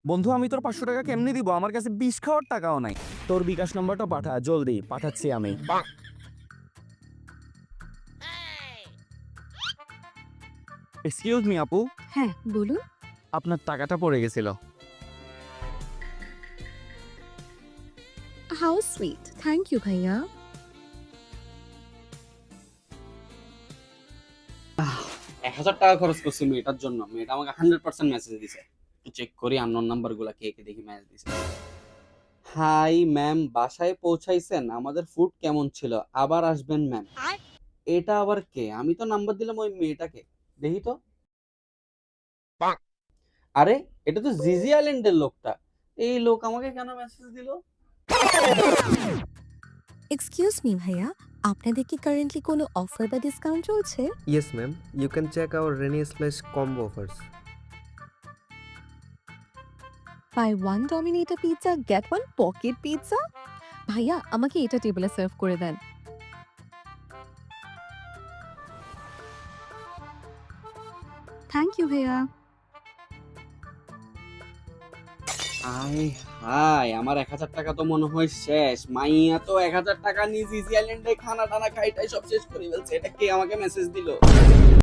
বন্ধু আমি তোর 500 টাকা কেমনে দিব? আমার কাছে বিষ খাওয়ার টাকাও নাই। তোর বিকাশ নম্বরটা পাঠা জলদি, পাঠাচ্ছি আমি। এক্সকিউজ মি আপু, হ্যাঁ বলুন। আপনার টাকাটা পড়ে গেছিল। হাউ সুইট, থ্যাংক ইউ ভাইয়া। 1000 টাকা খরচ করছি মেয়েটার জন্য, মেয়েটা আমাকে 100% মেসেজ দিছে। একটু চেক করি আননোন নাম্বার গুলা কে কে, দেখি মেসেজ দিছে। হাই ম্যাম, বাসায় পৌঁছাইছেন? আমাদের ফুড কেমন ছিল? আবার আসবেন ম্যাম। এটা আবার কে? আমি তো নাম্বার দিলাম ওই মেয়েটাকে, দেখি তো। আরে এটা তো জিজি আইল্যান্ডের লোকটা। এই লোক আমাকে কেন মেসেজ দিল? এক্সকিউজ মি ভাইয়া, আপনাদের কি কারেন্টলি কোনো অফার বা ডিসকাউন্ট চলছে? Yes, ma'am. You can check our Rainy Slash combo offers. Buy one dominator pizza get one pocket pizza. ভাইয়া আমাকে এটা টেবিলে সার্ভ করে দেন। থ্যাংক ইউ ভাইয়া। আয় হাই, আমার 1000 টাকা তো মনে হয় শেষ। মাইয়া তো 1000 টাকা নিয়ে জিজি আইল্যান্ডে খানা টানা খাইটাই সব শেষ করে ফেলছে। এটা কে আমাকে মেসেজ দিল?